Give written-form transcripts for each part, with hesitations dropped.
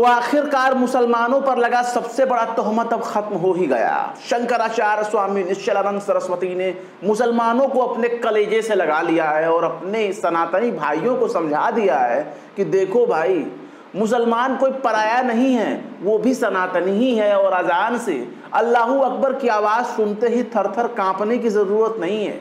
तो आखिरकार मुसलमानों पर लगा सबसे बड़ा तोहमत अब खत्म हो ही गया। शंकराचार्य स्वामी निश्चलानंद सरस्वती ने मुसलमानों को अपने कलेजे से लगा लिया है और अपने सनातनी भाइयों को समझा दिया है कि देखो भाई, मुसलमान कोई पराया नहीं है, वो भी सनातनी ही है। और अजान से अल्लाहू अकबर की आवाज़ सुनते ही थर थर कांपने की ज़रूरत नहीं है।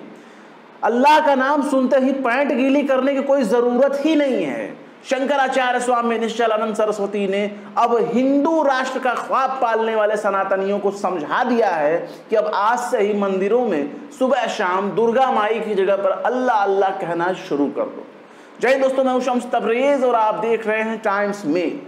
अल्लाह का नाम सुनते ही पैंट गीली करने की कोई ज़रूरत ही नहीं है। शंकराचार्य स्वामी निश्चलानंद सरस्वती ने अब हिंदू राष्ट्र का ख्वाब पालने वाले सनातनियों को समझा दिया है कि अब आज से ही मंदिरों में सुबह शाम दुर्गा माई की जगह पर अल्लाह अल्लाह कहना शुरू कर दो। जय दोस्तों, मैं हूं शम्स तबरेज और आप देख रहे हैं टाइम्स में।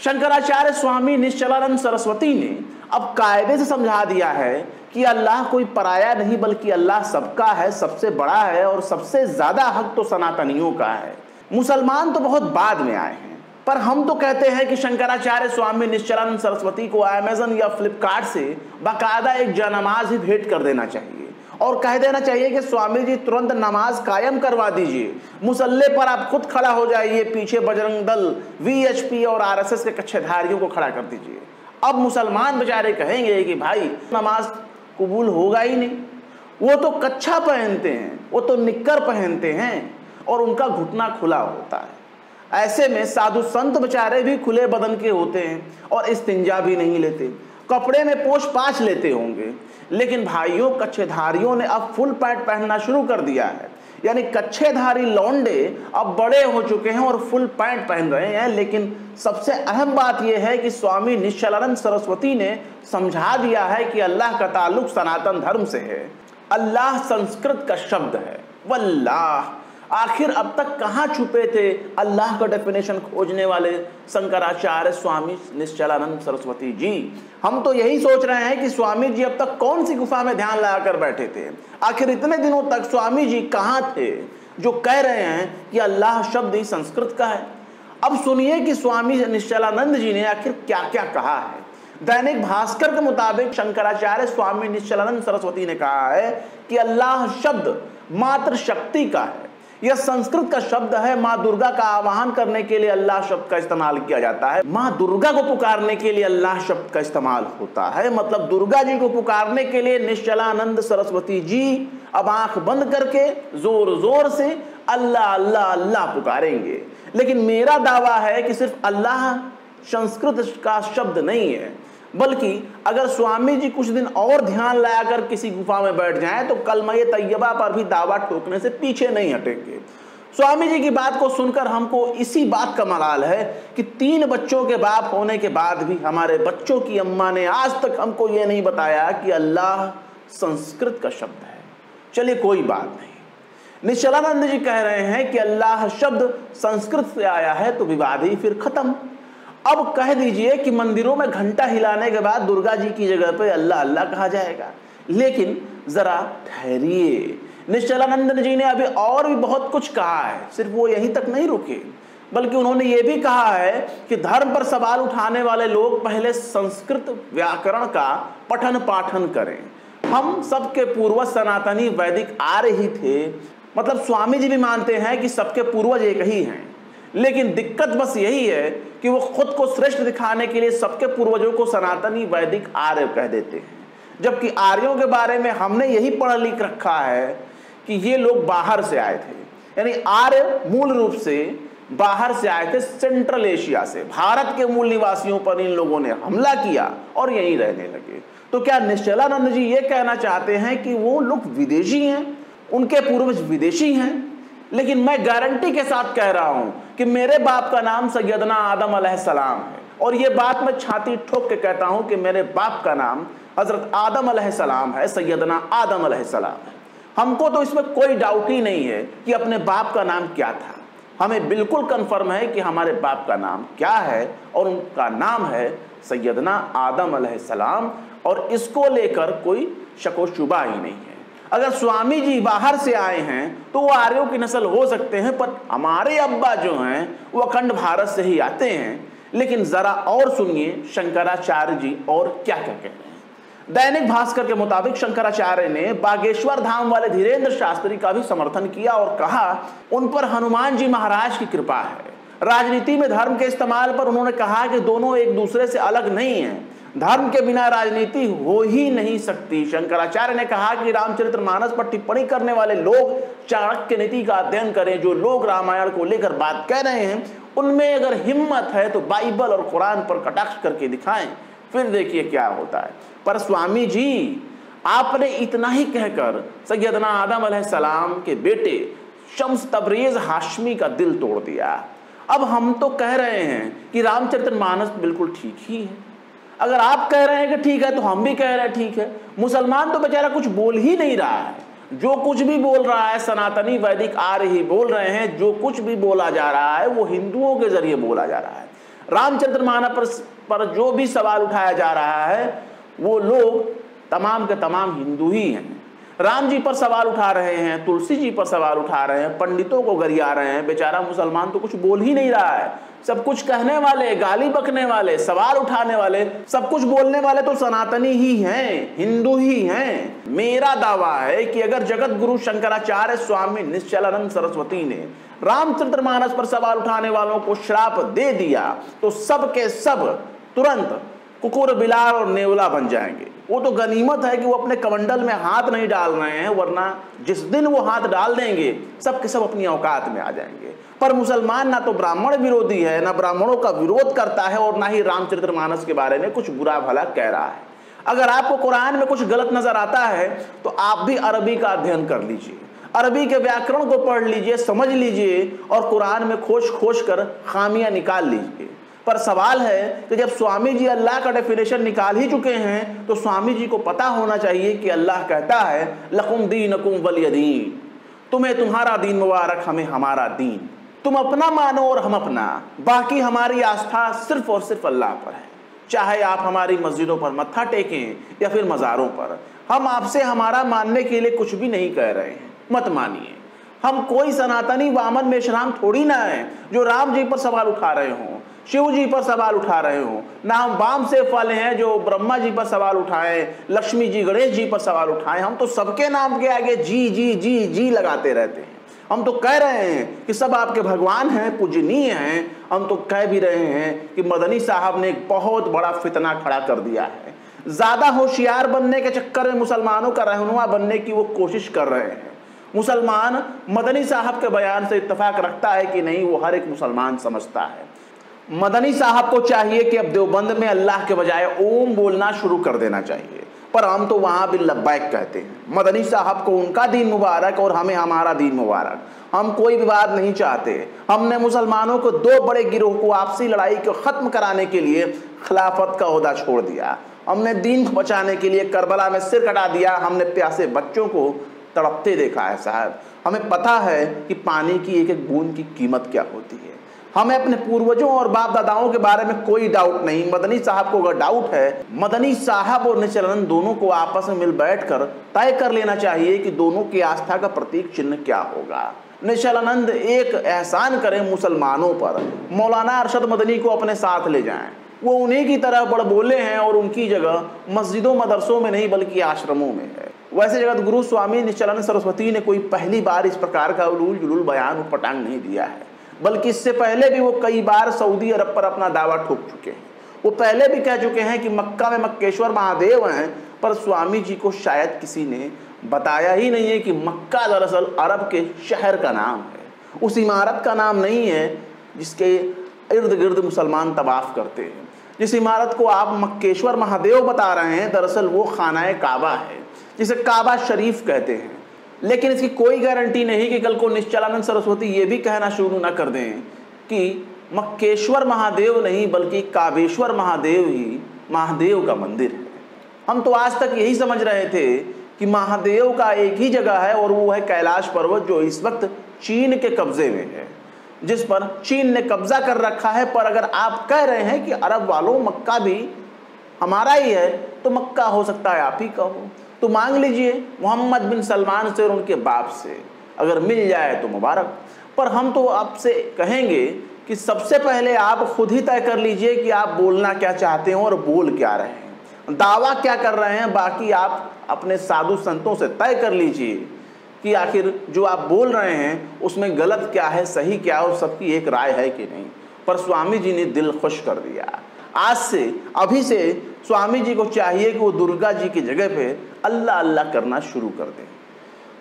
शंकराचार्य स्वामी निश्चलानंद सरस्वती ने अब कायदे से समझा दिया है कि अल्लाह कोई पराया नहीं, बल्कि अल्लाह सबका है, सबसे बड़ा है और सबसे ज्यादा हक तो सनातनियों का है। मुसलमान तो बहुत बाद में आए हैं, पर हम तो कहते हैं कि शंकराचार्य स्वामी निश्चलानंद सरस्वती को अमेज़न या फ्लिपकार्ट से बाकायदा एक जनमाज ही भेंट कर देना चाहिए और कह देना चाहिए कि स्वामी जी तुरंत नमाज कायम करवा दीजिए, मुसल्ले पर आप खुद खड़ा हो जाइए, पीछे बजरंग दल, वीएचपी और आरएसएस के कच्छेधारियों को खड़ा कर दीजिए। अब मुसलमान बेचारे कहेंगे कि भाई नमाज कबूल होगा ही नहीं, वो तो कच्छा पहनते हैं, वो तो निक्कर पहनते हैं और उनका घुटना खुला होता है। ऐसे में साधु संत बेचारे भी खुले बदन के होते हैं और इस्तिंजा भी नहीं लेते, कपड़े में पोंछ पाछ लेते होंगे। लेकिन भाइयों, कच्छेधारियों ने अब फुल पैंट पहनना शुरू कर दिया है, यानी कच्छेधारी लौंडे अब बड़े हो चुके हैं और फुल पैंट पहन रहे हैं। लेकिन सबसे अहम बात यह है कि स्वामी निश्चलानंद सरस्वती ने समझा दिया है कि अल्लाह का ताल्लुक सनातन धर्म से है। अल्लाह संस्कृत का शब्द है, वल्लाह। आखिर अब तक कहाँ छुपे थे अल्लाह का डेफिनेशन खोजने वाले शंकराचार्य स्वामी निश्चलानंद सरस्वती जी? हम तो यही सोच रहे हैं कि स्वामी जी अब तक कौन सी गुफा में ध्यान लगाकर बैठे थे? आखिर इतने दिनों तक स्वामी जी कहाँ थे जो कह रहे हैं कि अल्लाह शब्द ही संस्कृत का है? अब सुनिए कि स्वामी निश्चलानंद जी ने आखिर क्या क्या कहा है। दैनिक भास्कर के मुताबिक शंकराचार्य स्वामी निश्चलानंद सरस्वती ने कहा है कि अल्लाह शब्द मात्र शक्ति का है। यह संस्कृत का शब्द है। माँ दुर्गा का आवाहन करने के लिए अल्लाह शब्द का इस्तेमाल किया जाता है। माँ दुर्गा को पुकारने के लिए अल्लाह शब्द का इस्तेमाल होता है। मतलब दुर्गा जी को पुकारने के लिए निश्चलानंद सरस्वती जी अब आंख बंद करके जोर जोर से अल्लाह अल्लाह अल्लाह पुकारेंगे। लेकिन मेरा दावा है कि सिर्फ अल्लाह संस्कृत का शब्द नहीं है, बल्कि अगर स्वामी जी कुछ दिन और ध्यान लगाकर किसी गुफा में बैठ जाएं तो कलमा-ए तैयबा पर भी दावा ठोकने से पीछे नहीं हटेंगे। स्वामी जी की बात को सुनकर हमको इसी बात का मलाल है कि 3 बच्चों के बाप होने के बाद भी हमारे बच्चों की अम्मा ने आज तक हमको ये नहीं बताया कि अल्लाह संस्कृत का शब्द है। चलिए कोई बात नहीं, निश्चलानंद जी कह रहे हैं कि अल्लाह शब्द संस्कृत से आया है तो विवाद ही फिर खत्म। अब कह दीजिए कि मंदिरों में घंटा हिलाने के बाद दुर्गा जी की जगह पे अल्लाह अल्लाह कहा जाएगा। लेकिन जरा ठहरिए, निश्चलानंद जी ने अभी और भी बहुत कुछ कहा है। सिर्फ वो यहीं तक नहीं रुके, बल्कि उन्होंने ये भी कहा है कि धर्म पर सवाल उठाने वाले लोग पहले संस्कृत व्याकरण का पठन पाठन करें। हम सबके पूर्वज सनातनी वैदिक आर्य ही थे। मतलब स्वामी जी भी मानते हैं कि सबके पूर्वज एक ही हैं, लेकिन दिक्कत बस यही है कि वो खुद को श्रेष्ठ दिखाने के लिए सबके पूर्वजों को सनातनी वैदिक आर्य कह देते हैं, जबकि आर्यों के बारे में हमने यही पढ़ लिख रखा है कि ये लोग बाहर से आए थे। यानी आर्य मूल रूप से बाहर से आए थे, सेंट्रल एशिया से। भारत के मूल निवासियों पर इन लोगों ने हमला किया और यहीं रहने लगे। तो क्या निश्चलानंद जी ये कहना चाहते हैं कि वो लोग विदेशी हैं, उनके पूर्वज विदेशी हैं? लेकिन मैं गारंटी के साथ कह रहा हूं कि मेरे बाप का नाम सैयदना आदम अलैहिस्सलाम है, और ये बात मैं छाती ठोक के कहता हूं कि मेरे बाप का नाम हजरत आदम अलैहिस्सलाम है, सैयदना आदम अलैहिस्सलाम है। हमको तो इसमें कोई डाउट ही नहीं है कि अपने बाप का नाम क्या था। हमें बिल्कुल कन्फर्म है कि हमारे बाप का नाम क्या है, और उनका नाम है सैयदना आदम अलैहिस्सलाम, और इसको लेकर कोई शको शुबा ही नहीं है। अगर स्वामी जी बाहर से आए हैं तो वो आर्यों की नस्ल हो सकते हैं, पर हमारे अब्बा जो हैं वो अखंड भारत से ही आते हैं। लेकिन जरा और सुनिए शंकराचार्य जी और क्या क्या कह रहे हैं। दैनिक भास्कर के मुताबिक शंकराचार्य ने बागेश्वर धाम वाले धीरेन्द्र शास्त्री का भी समर्थन किया और कहा उन पर हनुमान जी महाराज की कृपा है। राजनीति में धर्म के इस्तेमाल पर उन्होंने कहा कि दोनों एक दूसरे से अलग नहीं हैं, धर्म के बिना राजनीति हो ही नहीं सकती। शंकराचार्य ने कहा कि रामचरितमानस पर टिप्पणी करने वाले लोग चाणक्य नीति का अध्ययन करें। जो लोग रामायण को लेकर बात कह रहे हैं उनमें अगर हिम्मत है तो बाइबल और कुरान पर कटाक्ष करके दिखाएं, फिर देखिए क्या होता है। पर स्वामी जी, आपने इतना ही कहकर सैयदना आदम अलैहिस्सलाम के बेटे शम्स तबरेज हाशमी का दिल तोड़ दिया। अब हम तो कह रहे हैं कि रामचरितमानस बिल्कुल ठीक ही है। अगर आप कह रहे हैं कि ठीक है तो हम भी कह रहे हैं ठीक है। मुसलमान तो बेचारा कुछ बोल ही नहीं रहा है, जो कुछ भी बोल रहा है सनातनी वैदिक आर्य ही बोल रहे हैं। जो कुछ भी बोला जा रहा है वो हिंदुओं के जरिए बोला जा रहा है। रामचरितमानस पर जो भी सवाल उठाया जा रहा है वो लोग तमाम के तमाम हिंदू ही हैं। राम जी पर सवाल उठा रहे हैं, तुलसी जी पर सवाल उठा रहे हैं, पंडितों को गरिया रहे हैं। बेचारा मुसलमान तो कुछ बोल ही नहीं रहा है। सब कुछ कहने वाले, गाली बकने वाले, सवाल उठाने वाले, सब कुछ बोलने वाले तो सनातनी ही हैं, हिंदू ही हैं। मेरा दावा है कि अगर जगत गुरु शंकराचार्य स्वामी निश्चलानंद सरस्वती ने रामचरितमानस पर सवाल उठाने वालों को श्राप दे दिया तो सब के सब तुरंत कुकुर, बिलार और नेवला बन जाएंगे। वो तो गनीमत है कि वो अपने कमंडल में हाथ नहीं डाल रहे हैं, वरना जिस दिन वो हाथ डाल देंगे सब के सब अपनी औकात में आ जाएंगे। पर मुसलमान ना तो ब्राह्मण विरोधी है, ना ब्राह्मणों का विरोध करता है और ना ही रामचरितमानस के बारे में कुछ बुरा भला कह रहा है। अगर आपको कुरान में कुछ गलत नजर आता है तो आप भी अरबी का अध्ययन कर लीजिए, अरबी के व्याकरण को पढ़ लीजिए, समझ लीजिए और कुरान में खोज खोज कर खामियां निकाल लीजिए। पर सवाल है कि जब स्वामी जी अल्लाह का डेफिनेशन निकाल ही चुके हैं तो स्वामी जी को पता होना चाहिए कि अल्लाह कहता है लकुम दीनकुम वलिय दीन, तुम्हें तुम्हारा दीन मुबारक, हमें हमारा दीन। तुम अपना मानो और हम अपना, बाकी हमारी आस्था सिर्फ और सिर्फ अल्लाह पर है। चाहे आप हमारी मस्जिदों पर मत्था टेकें या फिर मज़ारों पर, हम आपसे हमारा मानने के लिए कुछ भी नहीं कह रहे हैं, मत मानिए। हम कोई सनातनी वामन मेश्राम थोड़ी ना है जो राम जी पर सवाल उठा रहे हों, शिव जी पर सवाल उठा रहे हो। ना हम वाम से वाले हैं जो ब्रह्मा जी पर सवाल उठाएं, लक्ष्मी जी, गणेश जी पर सवाल उठाएं। हम तो सबके नाम के आगे जी जी जी जी लगाते रहते हैं। हम तो कह रहे हैं कि सब आपके भगवान हैं, पूजनीय हैं। हम तो कह भी रहे हैं कि मदनी साहब ने एक बहुत बड़ा फितना खड़ा कर दिया है। ज्यादा होशियार बनने के चक्कर में मुसलमानों का रहनुमा बनने की वो कोशिश कर रहे हैं। मुसलमान मदनी साहब के बयान से इत्तेफाक रखता है कि नहीं, वो हर एक मुसलमान समझता है। मदनी साहब को चाहिए कि अब देवबंद में अल्लाह के बजाय ओम बोलना शुरू कर देना चाहिए, पर हम तो वहां भी लब्बैक कहते हैं। मदनी साहब को उनका दीन मुबारक और हमें हमारा दीन मुबारक। हम कोई विवाद नहीं चाहते। हमने मुसलमानों को दो बड़े गिरोह को आपसी लड़ाई को खत्म कराने के लिए खिलाफत का ओहदा छोड़ दिया। हमने दीन को बचाने के लिए करबला में सिर कटा दिया। हमने प्यासे बच्चों को तड़पते देखा है साहब। हमें पता है कि पानी की एक एक बूंद की कीमत क्या होती है। हमें अपने पूर्वजों और बाप दादाओं के बारे में कोई डाउट नहीं। मदनी साहब को अगर डाउट है, मदनी साहब और निश्चलानंद दोनों को आपस में मिल बैठकर तय कर लेना चाहिए कि दोनों की आस्था का प्रतीक चिन्ह क्या होगा। निश्चलानंद एक एहसान करें मुसलमानों पर, मौलाना अरशद मदनी को अपने साथ ले जाएं। वो उन्हीं की तरह बड़ बोले हैं और उनकी जगह मस्जिदों मदरसों में नहीं बल्कि आश्रमों में है। वैसे जगत गुरु स्वामी निश्चलानंद सरस्वती ने कोई पहली बार इस प्रकार का उलूल जुलूल बयान पटांग नहीं दिया है, बल्कि इससे पहले भी वो कई बार सऊदी अरब पर अपना दावा ठोक चुके हैं। वो पहले भी कह चुके हैं कि मक्का में मक्केश्वर महादेव हैं, पर स्वामी जी को शायद किसी ने बताया ही नहीं है कि मक्का दरअसल अरब के शहर का नाम है, उस इमारत का नाम नहीं है जिसके इर्द गिर्द मुसलमान तवाफ करते हैं। जिस इमारत को आप मक्केश्वर महादेव बता रहे हैं, दरअसल वो खाना काबा है, जिसे काबा शरीफ कहते हैं। लेकिन इसकी कोई गारंटी नहीं कि कल को निश्चलानंद सरस्वती ये भी कहना शुरू ना कर दें कि मक्केश्वर महादेव नहीं बल्कि काबेश्वर महादेव ही महादेव का मंदिर है। हम तो आज तक यही समझ रहे थे कि महादेव का एक ही जगह है और वो है कैलाश पर्वत, जो इस वक्त चीन के कब्जे में है, जिस पर चीन ने कब्जा कर रखा है। पर अगर आप कह रहे हैं कि अरब वालों मक्का भी हमारा ही है, तो मक्का हो सकता है आप ही का हो, तो मांग लीजिए मोहम्मद बिन सलमान से और उनके बाप से, अगर मिल जाए तो मुबारक। पर हम तो आपसे कहेंगे कि सबसे पहले आप खुद ही तय कर लीजिए कि आप बोलना क्या चाहते हैं और बोल क्या रहे हैं, दावा क्या कर रहे हैं। बाकी आप अपने साधु संतों से तय कर लीजिए कि आखिर जो आप बोल रहे हैं उसमें गलत क्या है, सही क्या है, और सबकी एक राय है कि नहीं। पर स्वामी जी ने दिल खुश कर दिया। आज से, अभी से स्वामी जी को चाहिए कि वो दुर्गा जी की जगह पे अल्लाह अल्लाह करना शुरू कर दें।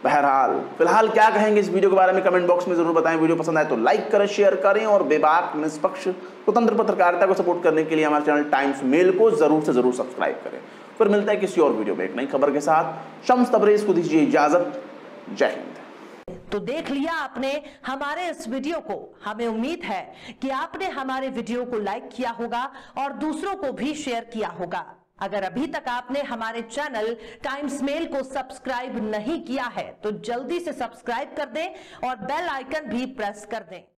बहरहाल फिलहाल क्या कहेंगे इस वीडियो के बारे में कमेंट बॉक्स में जरूर बताएं। वीडियो पसंद आए तो लाइक करें, शेयर करें, और बेबाक, निष्पक्ष, स्वतंत्र पत्रकारिता को सपोर्ट करने के लिए हमारे चैनल टाइम्स मेल को जरूर से जरूर सब्सक्राइब करें। फिर मिलता है किसी और वीडियो में एक नई खबर के साथ। शम्स तबरेज को दीजिए इजाजत। जय हिंद। तो देख लिया आपने हमारे इस वीडियो को। हमें उम्मीद है कि आपने हमारे वीडियो को लाइक किया होगा और दूसरों को भी शेयर किया होगा। अगर अभी तक आपने हमारे चैनल टाइम्स मेल को सब्सक्राइब नहीं किया है तो जल्दी से सब्सक्राइब कर दें और बेल आइकन भी प्रेस कर दें।